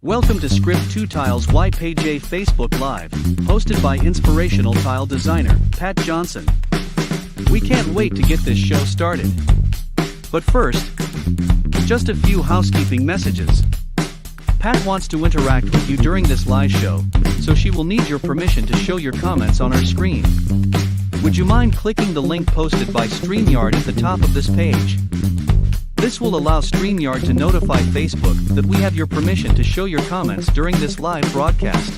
Welcome to Script2TilesbyPaje Facebook Live, hosted by inspirational tile designer, Pat Johnson. We can't wait to get this show started. But first, just a few housekeeping messages. Pat wants to interact with you during this live show, so she will need your permission to show your comments on our screen. Would you mind clicking the link posted by StreamYard at the top of this page? This will allow StreamYard to notify Facebook that we have your permission to show your comments during this live broadcast.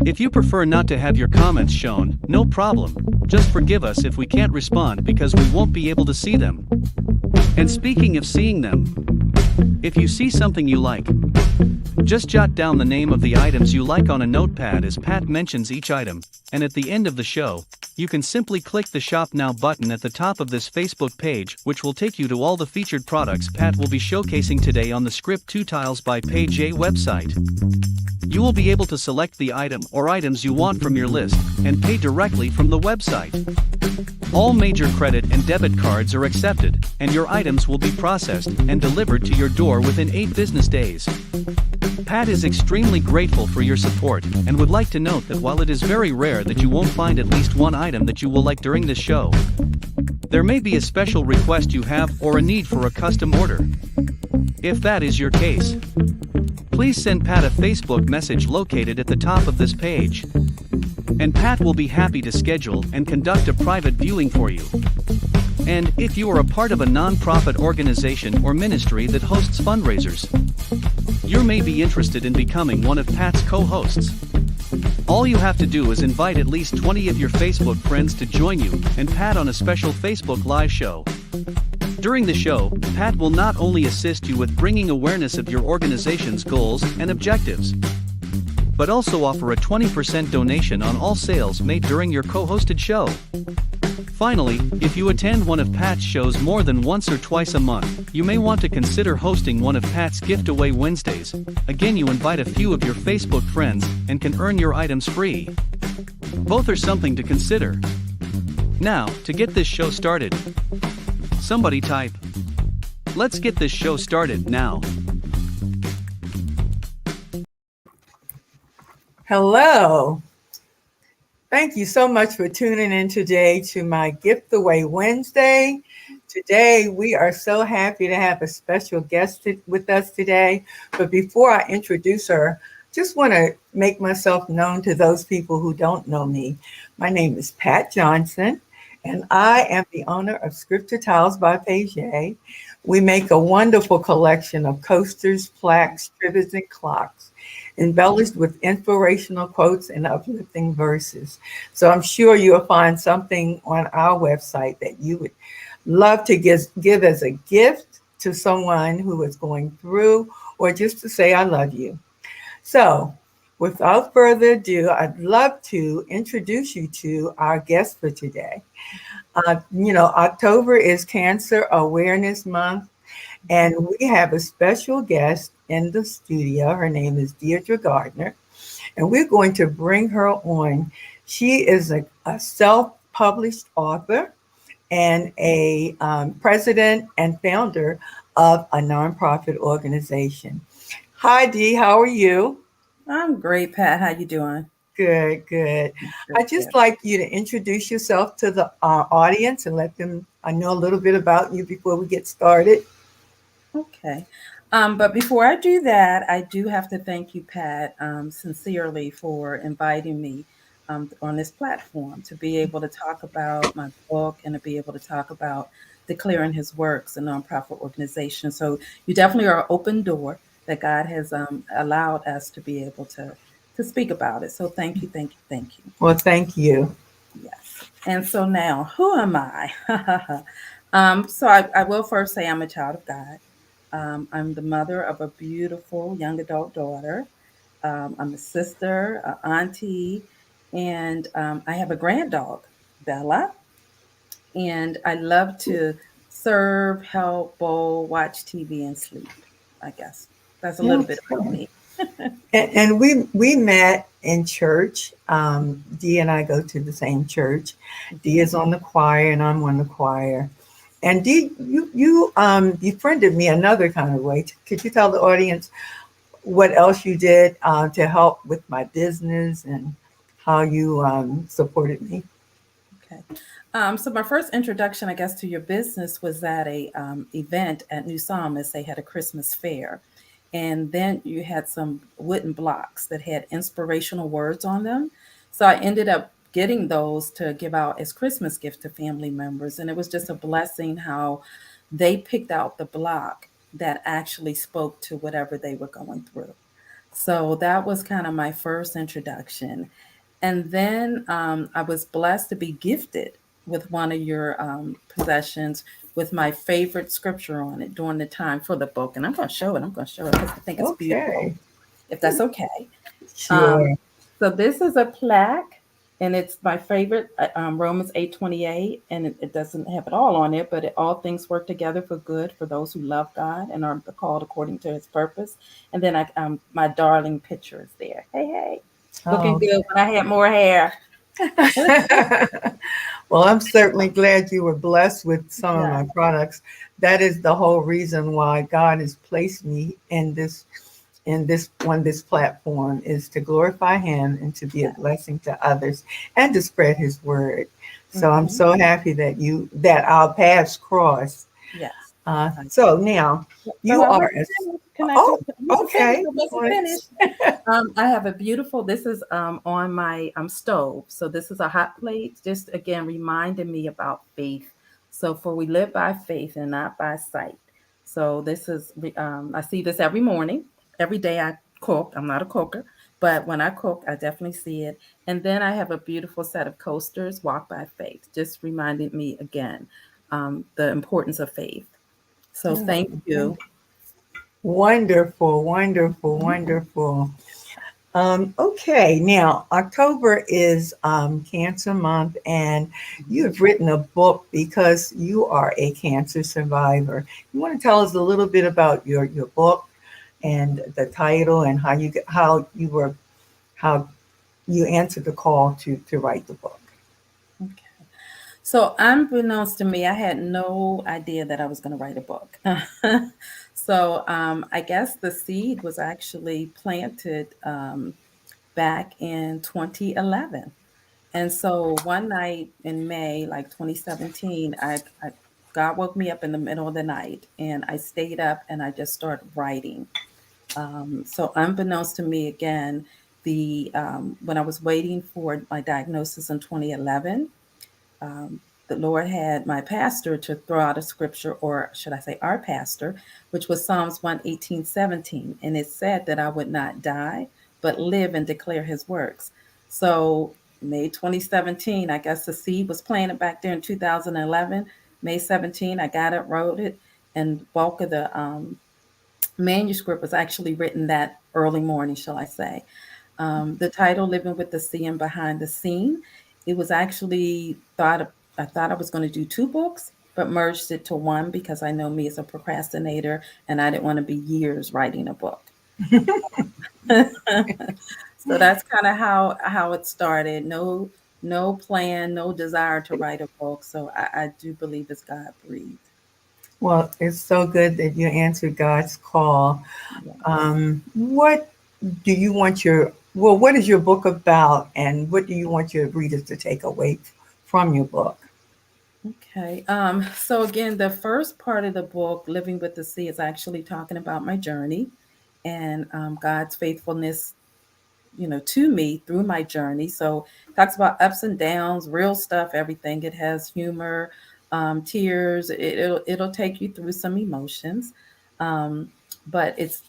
If you prefer not to have your comments shown, no problem. Just forgive us if we can't respond because we won't be able to see them. And speaking of seeing them, if you see something you like, just jot down the name of the items you like on a notepad as Pat mentions each item, and at the end of the show, you can simply click the Shop Now button at the top of this Facebook page, which will take you to all the featured products Pat will be showcasing today on the Script2TilesbyPaje website. You will be able to select the item or items you want from your list, and pay directly from the website. All major credit and debit cards are accepted, and your items will be processed and delivered to your door within 8 business days. Pat is extremely grateful for your support and would like to note that while it is very rare that you won't find at least one item that you will like during this show, there may be a special request you have or a need for a custom order. If that is your case, please send Pat a Facebook message located at the top of this page, and Pat will be happy to schedule and conduct a private viewing for you. And if you are a part of a non-profit organization or ministry that hosts fundraisers, you may be interested in becoming one of Pat's co-hosts. All you have to do is invite at least 20 of your Facebook friends to join you and Pat on a special Facebook Live show. During the show, Pat will not only assist you with bringing awareness of your organization's goals and objectives, but also offer a 20% donation on all sales made during your co-hosted show. Finally, if you attend one of Pat's shows more than once or twice a month, you may want to consider hosting one of Pat's Gift-Away Wednesdays. Again, you invite a few of your Facebook friends and can earn your items free. Both are something to consider. Now, to get this show started, somebody type, "Let's get this show started now." Hello. Thank you so much for tuning in today to my Gift Away Wednesday. Today, we are so happy to have a special guest with us today. But before I introduce her, just want to make myself known to those people who don't know me. My name is Pat Johnson, and I am the owner of Script2TilesbyPaje. We make a wonderful collection of coasters, plaques, trivets, and clocks, embellished with inspirational quotes and uplifting verses. So I'm sure you'll find something on our website that you would love to give as a gift to someone who is going through, or just to say, I love you. So without further ado, I'd love to introduce you to our guest for today. October is Cancer Awareness Month, and we have a special guest in the studio. Her name is Deidre Gardner, and we're going to bring her on. She is a self-published author and a president and founder of a nonprofit organization. Hi, Dee. How are you? I'm great, Pat. How you doing? Good. I'd just like you to introduce yourself to the audience and let them know a little bit about you before we get started. Okay. But before I do that, I do have to thank you, Pat, sincerely for inviting me on this platform to be able to talk about my book and to be able to talk about Declaring His Works, a nonprofit organization. So you definitely are an open door that God has allowed us to be able to speak about it. So thank you. Well, thank you. Yes. And so now, who am I? So I will first say I'm a child of God. I'm the mother of a beautiful young adult daughter. I'm a sister, an auntie, and I have a grand dog, Bella. And I love to serve, help, bowl, watch TV, and sleep, I guess. That's a little bit about me. And we met in church. Dee and I go to the same church. Dee is on the choir, and I'm on the choir. And Dee, you befriended me another kind of way. Could you tell the audience what else you did to help with my business and how you supported me. Okay. So my first introduction, I guess, to your business was at a event at New Psalmist. They had a Christmas fair, and then you had some wooden blocks that had inspirational words on them. So I ended up getting those to give out as Christmas gift to family members, and it was just a blessing how they picked out the block that actually spoke to whatever they were going through. So that was kind of my first introduction. And then I was blessed to be gifted with one of your possessions with my favorite scripture on it during the time for the book. And I'm going to show it. I'm going to show it because I think it's beautiful, Okay. if that's okay. Um, Sure. so this is a plaque, and it's my favorite, Romans 8:28, and it doesn't have it all on it, but all things work together for good for those who love God and are called according to His purpose. And then my darling picture is there. Hey, hey, looking Oh. good when I had more hair. Well, I'm certainly glad you were blessed with some of Yeah, my products. That is the whole reason why God has placed me in this platform, is to glorify Him and to be a yeah. blessing to others and to spread His word. So I'm Hmm. so happy that our paths cross. Yes. So now But you I are wasn't finished. Can I oh, just? I wasn't finished. okay. I wasn't finished. I have a beautiful, this is on my stove. So this is a hot plate, just again reminding me about faith. So for we live by faith and not by sight. So this is, I see this every morning. Every day I cook. I'm not a cooker, but when I cook, I definitely see it. And then I have a beautiful set of coasters, Walk by Faith, just reminding me again the importance of faith. So thank Oh, you. wonderful, wonderful, Mhm. wonderful. Okay, now October is Cancer Month, and you Mhm. have written a book because you are a cancer survivor. You want to tell us a little bit about your book and the title and how you answered the call to write the book. Okay. So, unbeknownst to me, I had no idea that I was going to write a book. So, I guess the seed was actually planted back in 2011. And so, one night in May, like 2017, God woke me up in the middle of the night, and I stayed up and I just started writing. So, unbeknownst to me, again, the when I was waiting for my diagnosis in 2011, the Lord had my pastor to throw out a scripture, or should I say, our pastor, which was Psalms 118:17. And it said that I would not die, but live and declare his works. So, May 2017, I guess the seed was planted back there in 2011. May 17, I got it, wrote it, and bulk of the manuscript was actually written that early morning, shall I say. The title, Living with the Sea and Behind the Scene, it was actually I thought I was going to do two books, but merged it to one because I know me as a procrastinator and I didn't want to be years writing a book. So that's kind of how it started. No plan, no desire to write a book. So I do believe it's God breathed. Well, it's so good that you answered God's call. Yes. What do you want what is your book about, and what do you want your readers to take away from your book? Okay. So again, the first part of the book, Living with the Sea, is actually talking about my journey and God's faithfulness, to me through my journey. So it talks about ups and downs, real stuff, everything. It has humor, tears. It'll take you through some emotions, um, but it's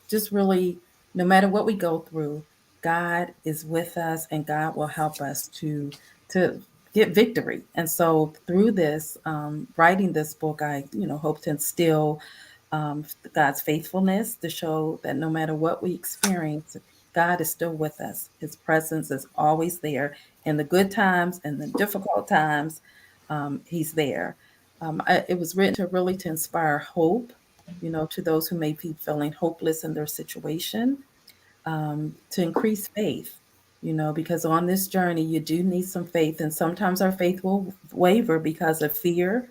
just really, no matter what we go through, God is with us, and God will help us to get victory. And so through this writing this book, I hope to instill God's faithfulness, to show that no matter what we experience, God is still with us. His presence is always there in the good times and the difficult times. He's there. It was written to really to inspire hope, to those who may be feeling hopeless in their situation, to increase faith. Because on this journey, you do need some faith, and sometimes our faith will waver because of fear,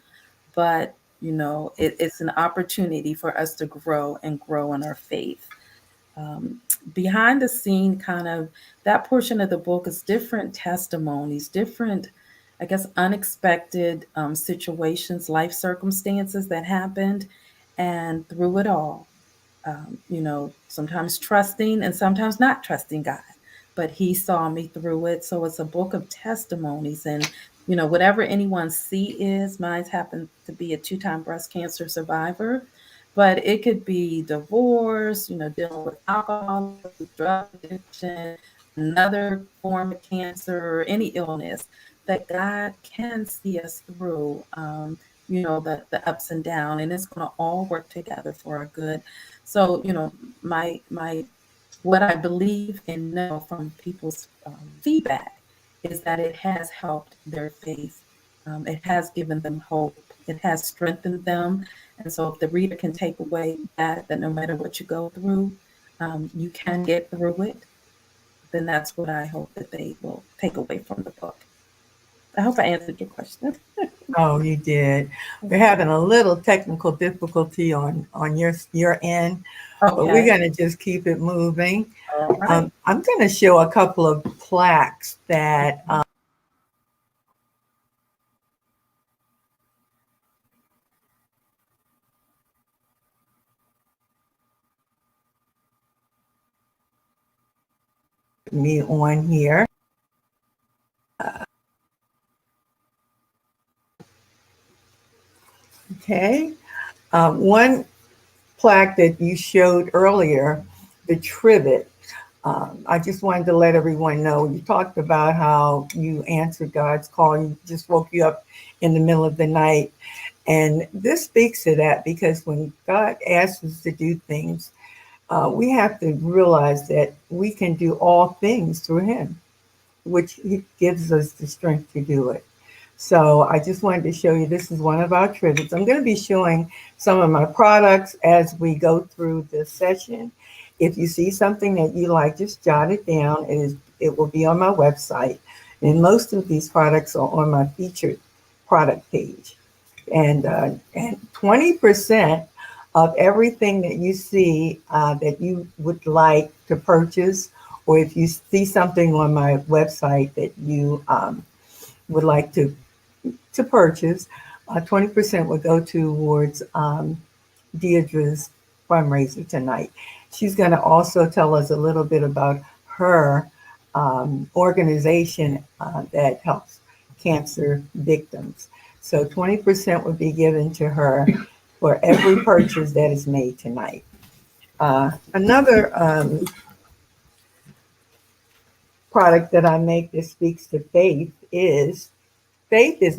but it's an opportunity for us to grow and grow in our faith. behind the scene, kind of that portion of the book is different testimonies, different, I guess, unexpected situations, life circumstances that happened. And through it all, sometimes trusting and sometimes not trusting God, but He saw me through it. So it's a book of testimonies. And, whatever anyone's C is, mine happened to be a 2-time breast cancer survivor, but it could be divorce, dealing with alcohol, drug addiction, another form of cancer, or any illness, that God can see us through, the ups and downs, and it's going to all work together for our good. So, my what I believe and know from people's feedback is that it has helped their faith. It has given them hope. It has strengthened them. And so, if the reader can take away that no matter what you go through, you can get through it, then that's what I hope that they will take away from the book. I hope I answered your question. Oh, you did. We're having a little technical difficulty on your end, but we're going to just keep it moving. All right. I'm going to show a couple of plaques that me on here. Okay. One plaque that you showed earlier, the trivet. I just wanted to let everyone know, you talked about how you answered God's call. You just woke you up in the middle of the night. And this speaks to that, because when God asks us to do things, we have to realize that we can do all things through Him, which He gives us the strength to do it. So I just wanted to show you, this is one of our trivets. I'm going to be showing some of my products as we go through this session. If you see something that you like, just jot it down. It will be on my website. And most of these products are on my featured product page. And 20% of everything that you see that you would like to purchase, or if you see something on my website that you would like to purchase, 20% would go towards Deidre's fundraiser tonight. She's going to also tell us a little bit about her organization that helps cancer victims. So 20% would be given to her for every purchase that is made tonight. Another product that I make that speaks to faith is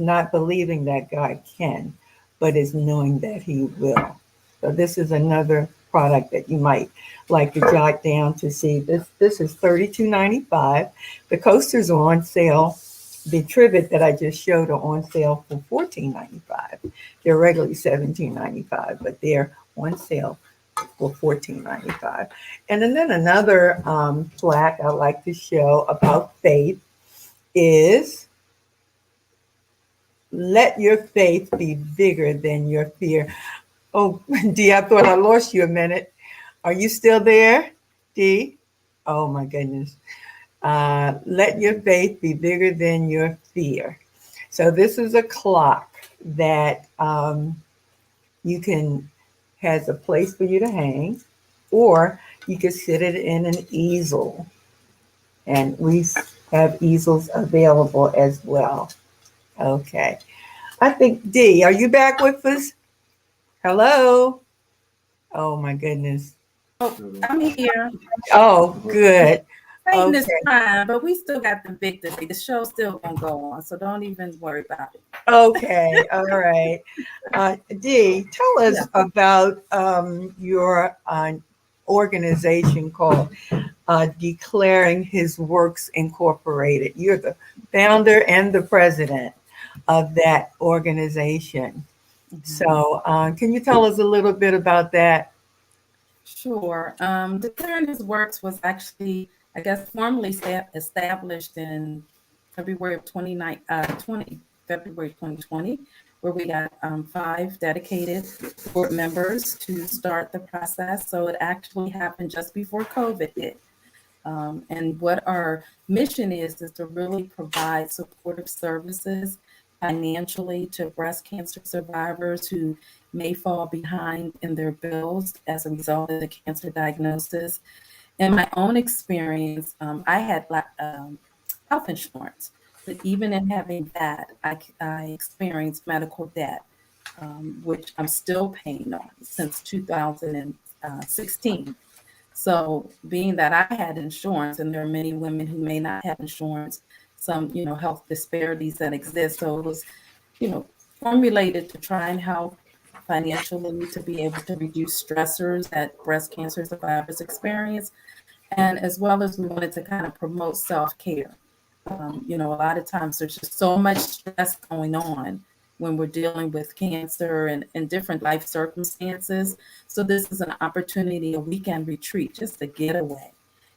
not believing that God can, but is knowing that He will. So this is another product that you might like to jot down to see. This is $32.95. The coasters are on sale. The trivet that I just showed are on sale for $14.95. They're regularly $17.95, but they're on sale for $14.95. And then another plaque I like to show about faith is, let your faith be bigger than your fear. Oh, Dee, I thought I lost you a minute. Are you still there, Dee? Oh, my goodness. Let your faith be bigger than your fear. So this is a clock that has a place for you to hang, or you can sit it in an easel. And we have easels available as well. Okay. I think, Dee, are you back with us? Hello? Oh, my goodness. Oh, I'm here. Oh, good. Satan Okay. is trying, but we still got the victory. The show's still gonna go on, so don't even worry about it. Okay. All right. Dee, tell us about your organization called Declaring His Works Incorporated. You're the founder and the president of that organization. So can you tell us a little bit about that? Sure. Declaring His Works was actually, I guess, formally established in February of 2020, where we got 5 dedicated board members to start the process. So it actually happened just before COVID hit. And what our mission is to really provide supportive services financially to breast cancer survivors who may fall behind in their bills as a result of the cancer diagnosis. In my own experience, I had health insurance, but even in having that, I experienced medical debt, which I'm still paying on since 2016. So being that I had insurance, and there are many women who may not have insurance, some, health disparities that exist. So it was, formulated to try and help financially to be able to reduce stressors that breast cancer survivors experience. And as well as we wanted to kind of promote self-care. A lot of times there's just so much stress going on when we're dealing with cancer and different life circumstances. So this is an opportunity, a weekend retreat, just a getaway,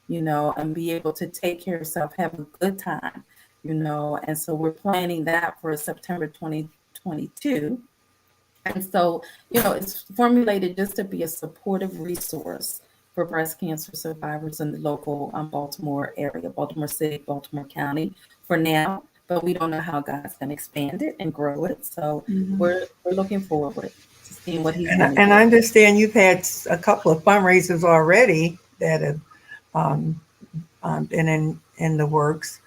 and be able to take care of yourself, have a good time, and so we're planning that for September 2022. And so, it's formulated just to be a supportive resource for breast cancer survivors in the local Baltimore area, Baltimore City, Baltimore County for now. But we don't know how God's going to expand it and grow it. So we're looking forward to seeing what He's going to do. And I understand you've had a couple of fundraisers already that have been in the works.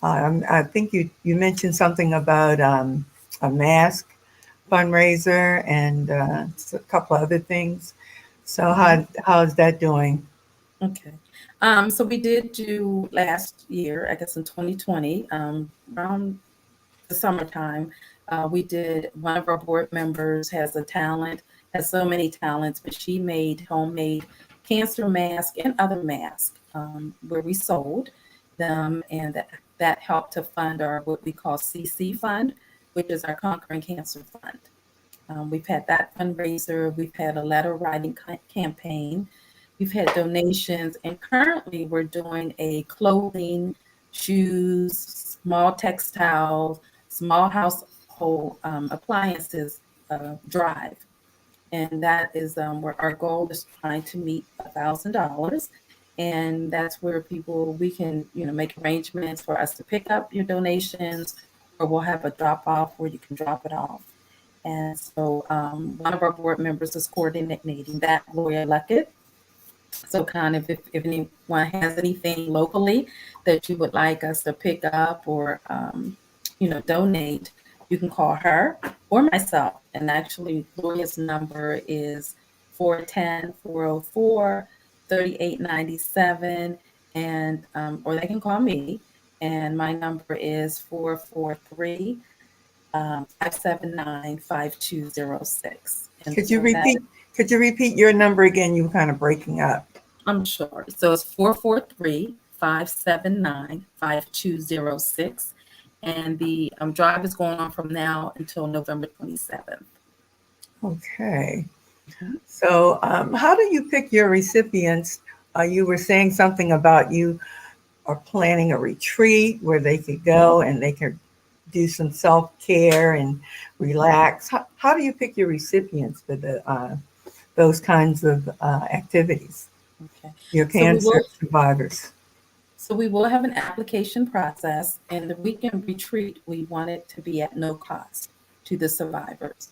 I think you mentioned something about a mask fundraiser and a couple of other things. So how's that doing? Okay. So we did do last year, I guess in 2020, around the summertime, we did, one of our board members has so many talents, but she made homemade cancer masks and other masks where we sold them, and that helped to fund our what we call CC Fund, which is our Conquering Cancer Fund. We've had that fundraiser. We've had a letter writing campaign. We've had donations, and currently we're doing a clothing, shoes, small textiles, small household appliances drive. And that is where our goal is trying to meet $1,000. And that's where we can, make arrangements for us to pick up your donations, or we'll have a drop off where you can drop it off. And so one of our board members is coordinating that, Gloria Luckett. So kind of if anyone has anything locally that you would like us to pick up or, donate, you can call her or myself. And actually, Gloria's number is 410-404-3897. And, or they can call me. And my number is 443 579-5206. Could you repeat your number again? You were kind of breaking up. I'm sure. So it's 443-579-5206. And the drive is going on from now until November 27th. Okay. So how do you pick your recipients? You were saying something about you are planning a retreat where they could go and they could do some self-care and relax. How do you pick your recipients for those kinds of activities? Okay. Your cancer survivors. So we will have an application process, and the weekend retreat, we want it to be at no cost to the survivors.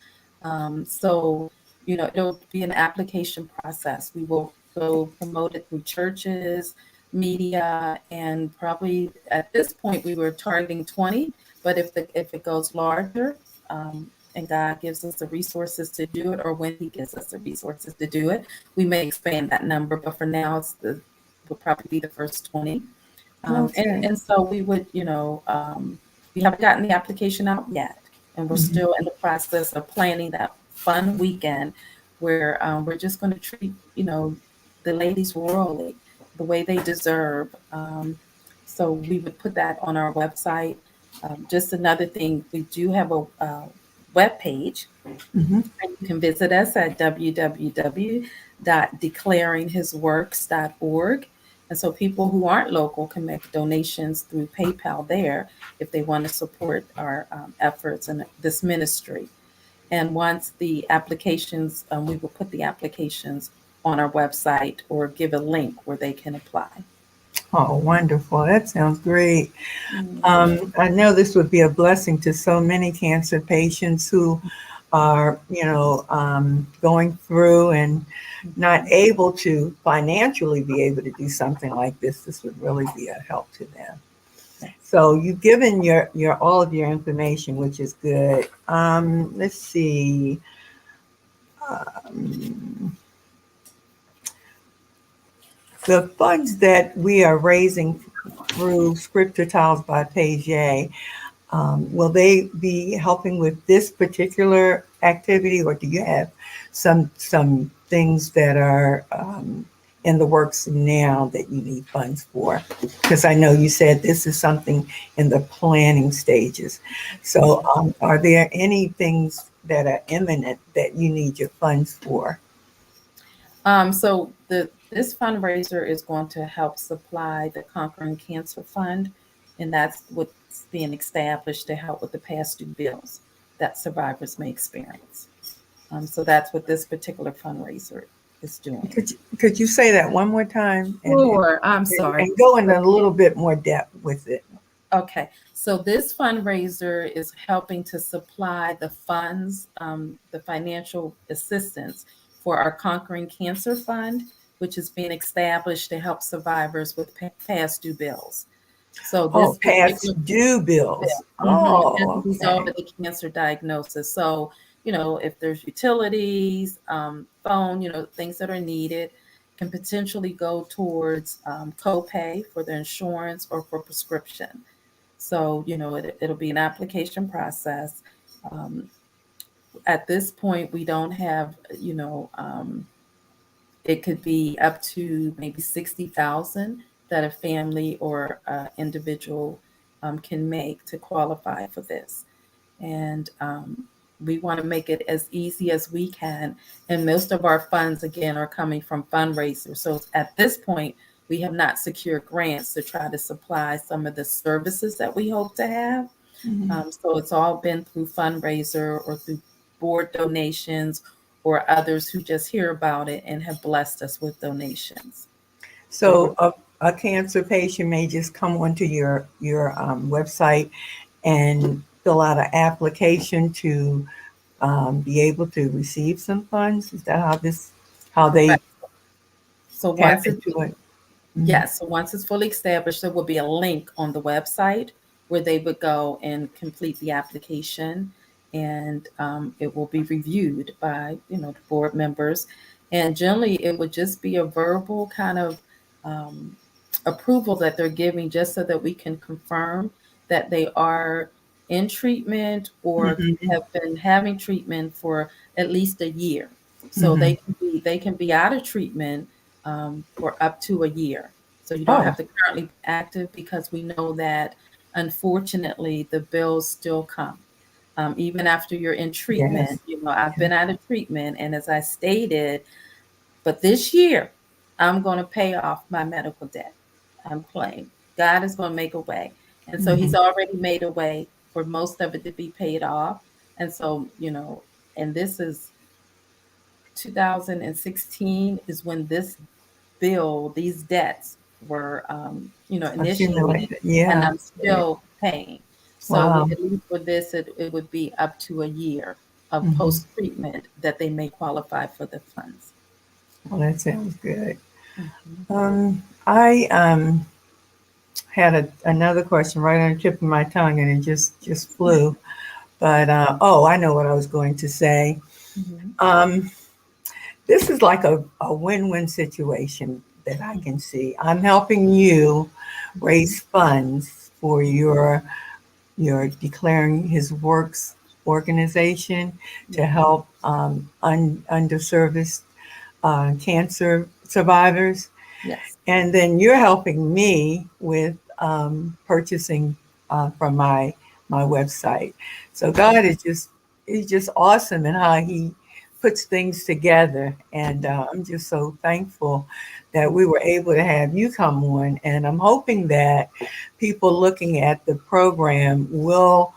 So, it'll be an application process. We will go promote it through churches, media, and probably at this point we were targeting 20. But if it goes larger, and God gives us the resources to do it, or when He gives us the resources to do it, we may expand that number. But for now, will probably be the first 20. And so we would, we haven't gotten the application out yet, and we're still in the process of planning that fun weekend where we're just going to treat, the ladies royally, the way they deserve. So we would put that on our website. Just another thing, we do have a web page. And you can visit us at www.declaringhisworks.org. And so people who aren't local can make donations through PayPal there if they want to support our efforts in this ministry. And once the applications, we will put the applications on our website or give a link where they can apply. Oh, wonderful. That sounds great. Mm-hmm. I know this would be a blessing to so many cancer patients who are, going through and not able to financially be able to do something like this. This would really be a help to them. So you've given your all of your information, which is good. Let's see. Um, the funds that we are raising through Script2TilesbyPaje, will they be helping with this particular activity, or do you have some things that are in the works now that you need funds for? Because I know you said this is something in the planning stages. So are there any things that are imminent that you need your funds for? So this fundraiser is going to help supply the Conquering Cancer Fund, and that's what's being established to help with the past due bills that survivors may experience. So that's what this particular fundraiser is doing. Could you say that one more time? Sure, I'm sorry. And go into a little bit more depth with it. Okay, so this fundraiser is helping to supply the funds, the financial assistance for our Conquering Cancer Fund, which is being established to help survivors with past due bills. So this past due bills. and resolve the cancer diagnosis. So, if there's utilities, phone, things that are needed, can potentially go towards copay for the insurance or for prescription. So, it'll be an application process. At this point, we don't have, it could be up to maybe 60,000 that a family or individual can make to qualify for this. And we want to make it as easy as we can. And most of our funds, again, are coming from fundraisers. So at this point, we have not secured grants to try to supply some of the services that we hope to have. Mm-hmm. So it's all been through fundraiser or through board donations or others who just hear about it and have blessed us with donations. So a cancer patient may just come onto your website and fill out an application to be able to receive some funds. Is that how they Right. So once into it? Mm-hmm. Yes, so once it's fully established, there will be a link on the website where they would go and complete the application, and it will be reviewed by the board members. And generally, it would just be a verbal kind of approval that they're giving, just so that we can confirm that they are in treatment or have been having treatment for at least a year. So they can be out of treatment for up to a year. So you don't have to currently be active, because we know that unfortunately the bills still come. Even after you're in treatment, I've been out of treatment, and as I stated, but this year I'm going to pay off my medical debt. I'm claiming God is going to make a way. And so he's already made a way for most of it to be paid off. And so, and this is 2016 is when these debts were, initiated, and I'm still paying. So at least for this, it would be up to a year of post-treatment that they may qualify for the funds. Well, that sounds good. I had another question right on the tip of my tongue, and it just flew. But I know what I was going to say. This is like a win-win situation that I can see. I'm helping you raise funds for your Declaring His Works organization to help underserved cancer survivors. Yes. And then you're helping me with purchasing from my website. So God is just awesome in how He puts things together. And I'm just so thankful that we were able to have you come on. And I'm hoping that people looking at the program will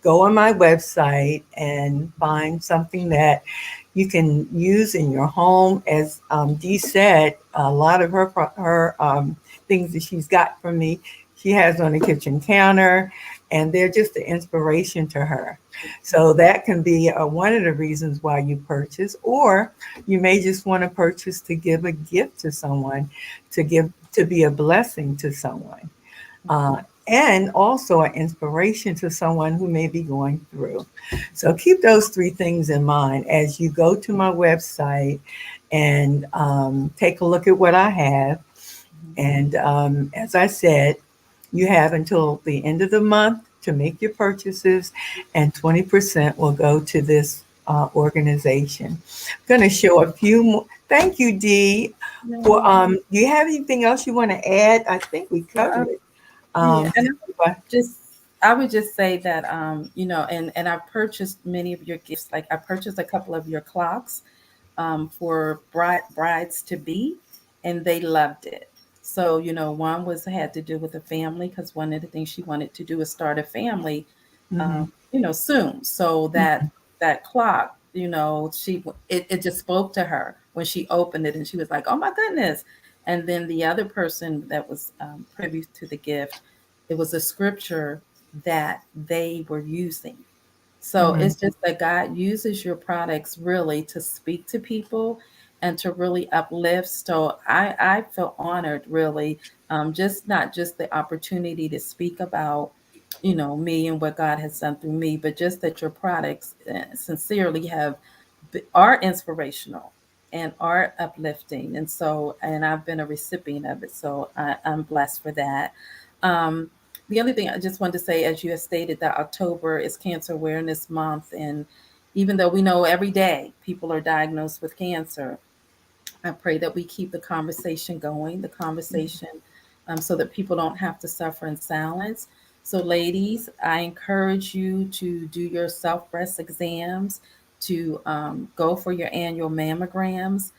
go on my website and find something that you can use in your home. As Dee said, a lot of her things that she's got from me, she has on the kitchen counter, and they're just an inspiration to her. So that can be one of the reasons why you purchase, or you may just want to purchase to give a gift to someone, to be a blessing to someone. And also an inspiration to someone who may be going through. So keep those three things in mind as you go to my website and take a look at what I have. And as I said, you have until the end of the month to make your purchases, and 20% will go to this organization. I'm going to show a few more. Thank you, Dee. For do you have anything else you want to add? I think we covered it. Yeah, and I would just say that and I purchased many of your gifts. Like I purchased a couple of your clocks for brides to be, and they loved it. So one had to do with the family, because one of the things she wanted to do is start a family, Mm-hmm. soon. So that clock, it just spoke to her when she opened it, and she was like, "Oh my goodness!" And then the other person that was privy to the gift, it was a scripture that they were using. So Mm-hmm. it's just that God uses your products really to speak to people and to really uplift. So I feel honored, really, just not just the opportunity to speak about, me and what God has done through me, but just that your products sincerely are inspirational and are uplifting. And so, and I've been a recipient of it. So I'm blessed for that. Um, the other thing I just wanted to say, as you have stated, that October is Cancer Awareness Month. And even though we know every day people are diagnosed with cancer, I pray that we keep the conversation going, the conversation, so that people don't have to suffer in silence. So, ladies, I encourage you to do your self breast exams, to go for your annual mammograms.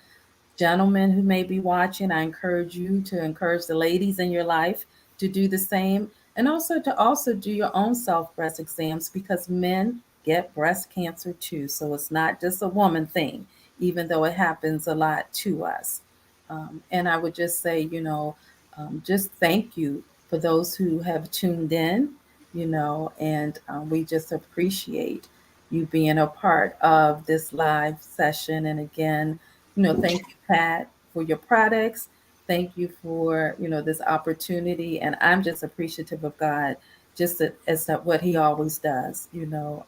Gentlemen who may be watching, I encourage you to encourage the ladies in your life to do the same, and also to also do your own self breast exams, because men get breast cancer too. So it's not just a woman thing, even though it happens a lot to us. And I would just say, just thank you for those who have tuned in, and we just appreciate you being a part of this live session. And again, thank you, Pat, for your products. Thank you for, this opportunity. And I'm just appreciative of God, just as what he always does,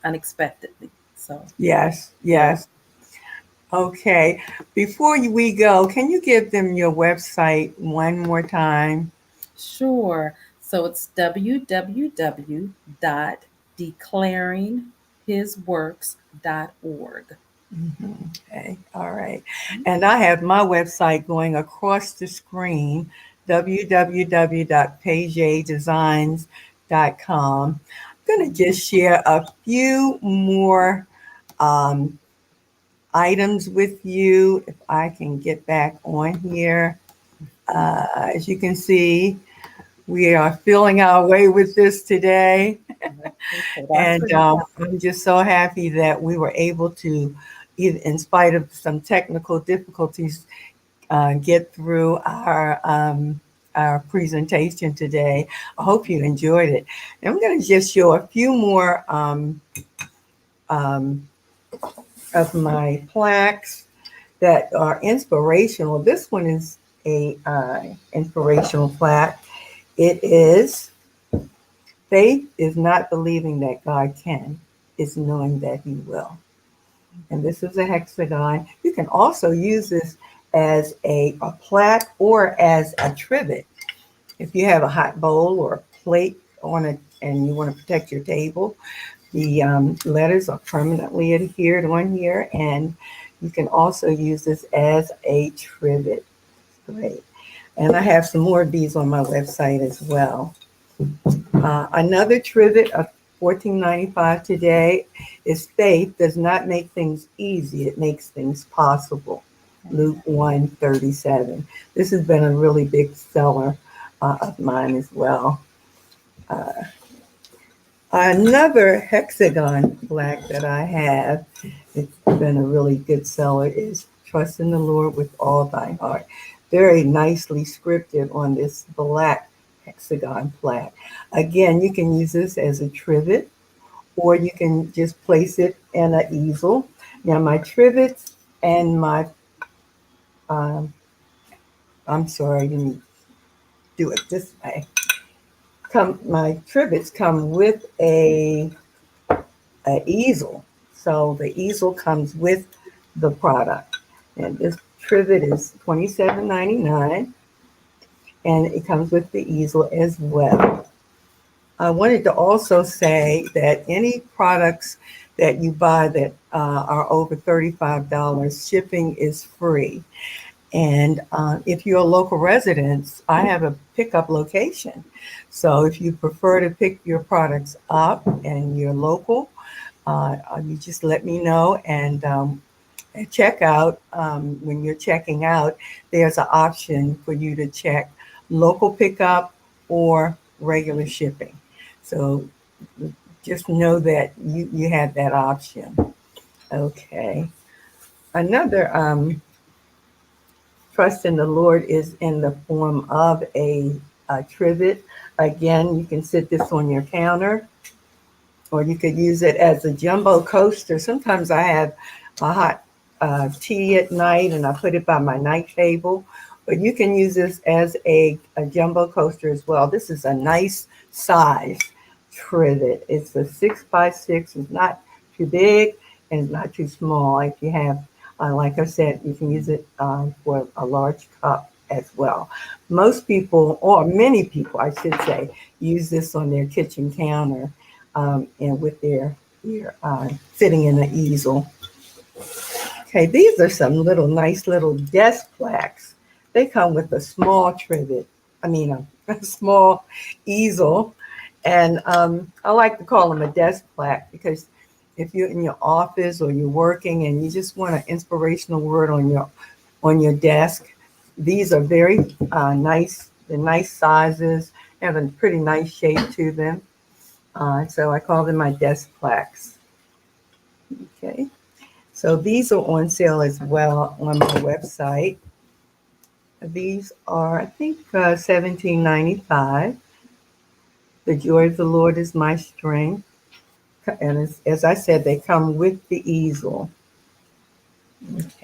unexpectedly. So, Yes, yeah, yes. Okay. Before we go, can you give them your website one more time? sure. So it's www.declaringhisworks.org. Okay. All right. And I have my website going across the screen, www.pagedesigns.com. I'm going to just share a few more um, items with you if I can get back on here. As you can see, we are feeling our way with this today. Okay, that's And pretty I'm just so happy that we were able to, in spite of some technical difficulties, get through our presentation today. I hope you enjoyed it. And I'm going to just show a few more um, of my plaques that are inspirational. This one is a inspirational plaque. It is, faith is not believing that God can, it's knowing that he will. And this is a hexagon. You can also use this as a plaque or as a trivet. If you have a hot bowl or a plate on it and you want to protect your table, the letters are permanently adhered on here, and you can also use this as a trivet. Great. And I have some more of these on my website as well. Another trivet of $14.95 today is faith does not make things easy, it makes things possible. Luke 1:37. This has been a really big seller of mine as well. Another hexagon black that I have, it's been a really good seller, is Trust in the Lord with All Thy Heart. Very nicely scripted on this black hexagon plaque. Again, you can use this as a trivet, or you can just place it in an easel. Now my trivets and my, I'm sorry, let me do it this way. My trivets come with a easel. So the easel comes with the product. And this trivet is $27.99, and it comes with the easel as well. I wanted to also say that any products that you buy that are over $35, shipping is free. And if you're a local resident, I have a pickup location. So if you prefer to pick your products up and you're local, you just let me know. And at checkout, when you're checking out, there's an option for you to check local pickup or regular shipping. So just know that you have that option. Okay. Another trust in the Lord is in the form of a trivet. Again, you can sit this on your counter, or you could use it as a jumbo coaster. Sometimes I have a hot tea at night and I put it by my night table, but you can use this as a jumbo coaster as well. This is a nice size trivet. It's a 6x6. It's not too big and it's not too small. If you have, like I said, you can use it for a large cup as well. Most people, or many people, I should say, use this on their kitchen counter and with their sitting in the easel. Okay, these are some nice little desk plaques. They come with a small trivet, a small easel. And I like to call them a desk plaque because if you're in your office or you're working and you just want an inspirational word on your desk, these are very nice. They're nice sizes, have a pretty nice shape to them. So I call them my desk plaques. Okay. So these are on sale as well on my website. These are, I think, $17.95. The joy of the Lord is my strength. And as I said, they come with the easel.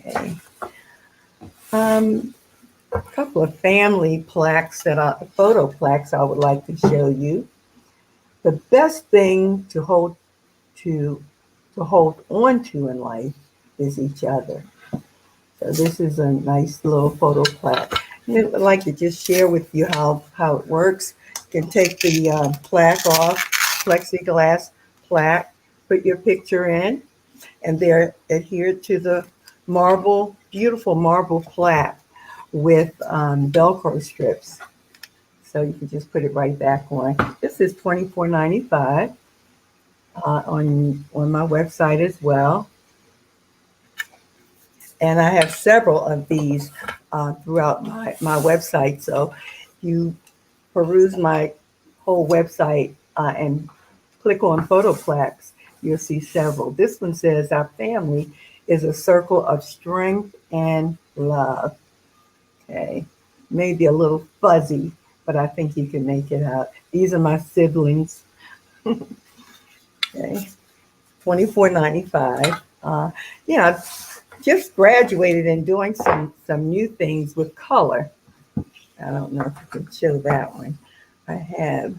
Okay. A couple of family plaques photo plaques I would like to show you. The best thing to hold on to in life is each other. So this is a nice little photo plaque. And I'd like to just share with you how it works. You can take the plaque off, plexiglass plaque, put your picture in, and they're adhered to the beautiful marble plaque with Velcro strips. So you can just put it right back on. This is $24.95 on my website as well. And I have several of these throughout my website. So you peruse my whole website and click on photo plaques, you'll see several. This one says, "Our family is a circle of strength and love." Okay, maybe a little fuzzy, but I think you can make it out. These are my siblings. Okay, $24.95. Yeah, just graduated and doing some new things with color. I don't know if you can show that one. I have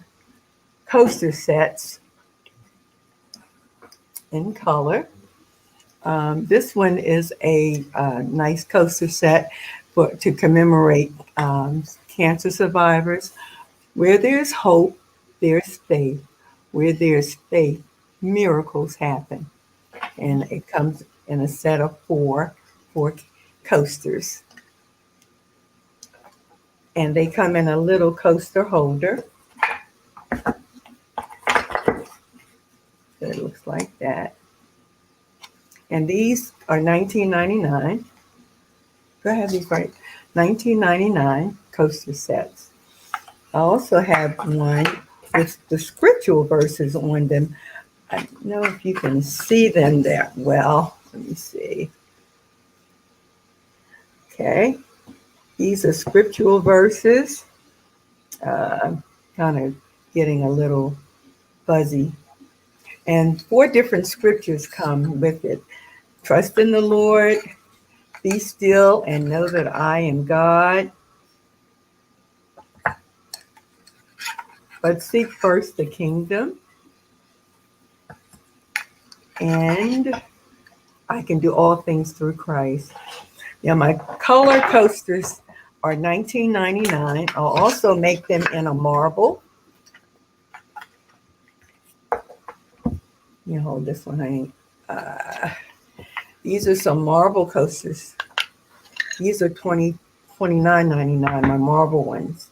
coaster sets in color. This one is a nice coaster set to commemorate cancer survivors. Where there's hope, there's faith. Where there's faith, miracles happen. And it comes in a set of four coasters. And they come in a little coaster holder. So it looks like that. And these are $19.99. Do I have these right? $19.99 coaster sets. I also have one with the scriptural verses on them. I don't know if you can see them that well. Let me see. Okay, these are scriptural verses. Kind of getting a little fuzzy. And 4 different scriptures come with it. Trust in the Lord, be still, and know that I am God. But seek first the kingdom, and I can do all things through Christ. Now, my color coasters are $19.99. I'll also make them in a marble. You hold this one, honey. These are some marble coasters. These are $29.99, my marble ones.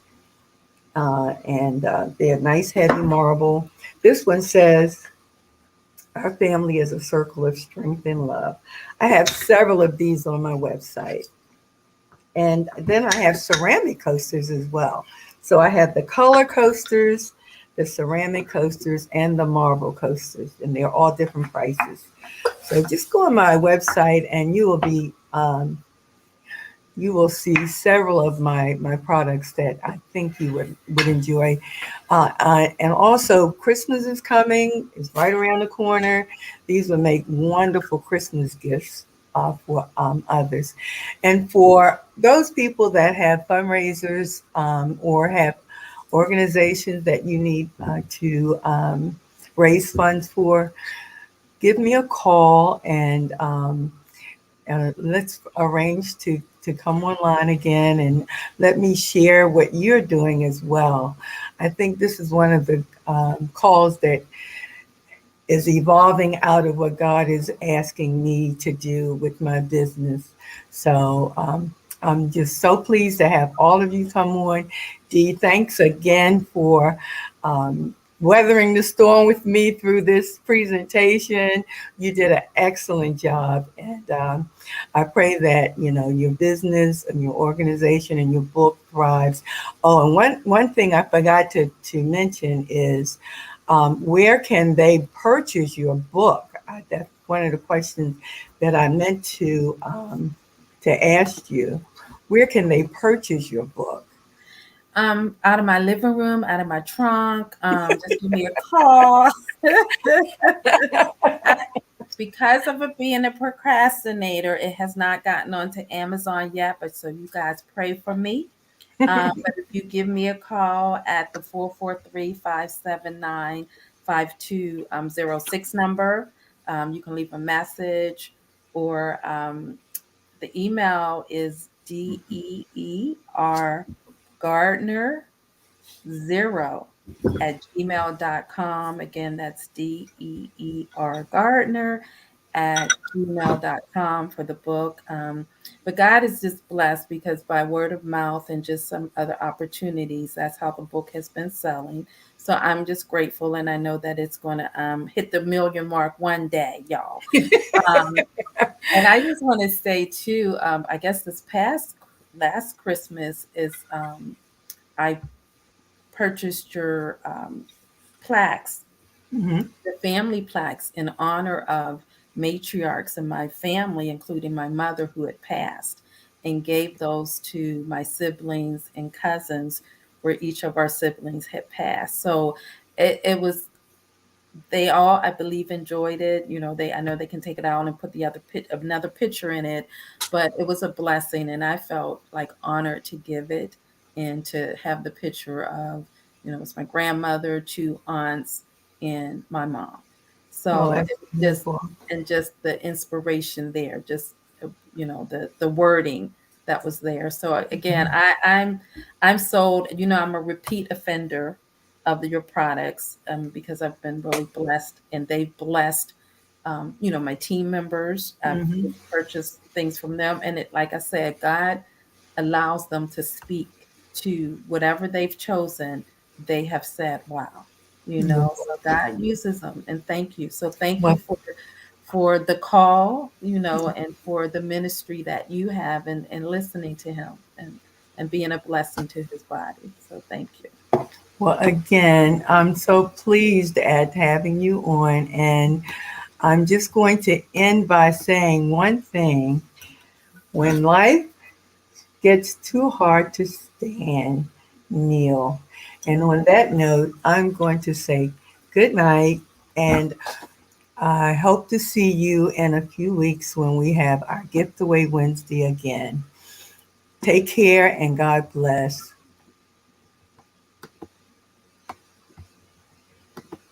And they're nice, heavy marble. This one says, our family is a circle of strength and love. I have several of these on my website. And then I have ceramic coasters as well. So I have the color coasters, the ceramic coasters, and the marble coasters, and they're all different prices. So just go on my website, and you will see several of my products that I think you would enjoy. And also, Christmas is coming; it's right around the corner. These will make wonderful Christmas gifts for others, and for those people that have fundraisers or have organizations that you need to raise funds for. Give me a call, and let's arrange to come online again, and let me share what you're doing as well. I think this is one of the calls that is evolving out of what God is asking me to do with my business. So I'm just so pleased to have all of you come on. Dee, thanks again for weathering the storm with me through this presentation. You did an excellent job, and I pray that your business and your organization and your book thrives. Oh, and one thing I forgot to mention is where can they purchase your book? That's one of the questions that I meant to ask you. Where can they purchase your book? Out of my living room, out of my trunk. Just give me a call. Because of it being a procrastinator, it has not gotten onto Amazon yet, but so you guys pray for me. But if you give me a call at the 443-579-5206 number, you can leave a message, or the email is DEERGardner0@gmail.com. Again, that's DEERGardner@gmail.com for the book. But God is just blessed, because by word of mouth and just some other opportunities, that's how the book has been selling. So I'm just grateful, and I know that it's going to hit the million mark one day, y'all. And I just want to say too, I guess last Christmas is I purchased your plaques, Mm-hmm. the family plaques, in honor of matriarchs in my family, including my mother who had passed, and gave those to my siblings and cousins where each of our siblings had passed. So it was, they all, I believe, enjoyed it. I know they can take it out and put another picture in it, but it was a blessing, and I felt like honored to give it and to have the picture of, it's my grandmother, 2 aunts, and my mom. Oh, So that's it was beautiful. just the inspiration there, just the wording that was there. So again, I'm sold. I'm a repeat offender of your products, because I've been really blessed, and they've blessed my team members. I've Mm-hmm. purchased things from them, and like I said, God allows them to speak to whatever they've chosen. They have said, wow. So God uses them, and thank you. So thank you Well, for the call, and for the ministry that you have, and listening to him, and being a blessing to his body. So thank you. Well, again, I'm so pleased at having you on, and I'm just going to end by saying one thing. When life gets too hard to stand, kneel. And on that note, I'm going to say good night, and I hope to see you in a few weeks when we have our Gift Away Wednesday again. Take care and God bless.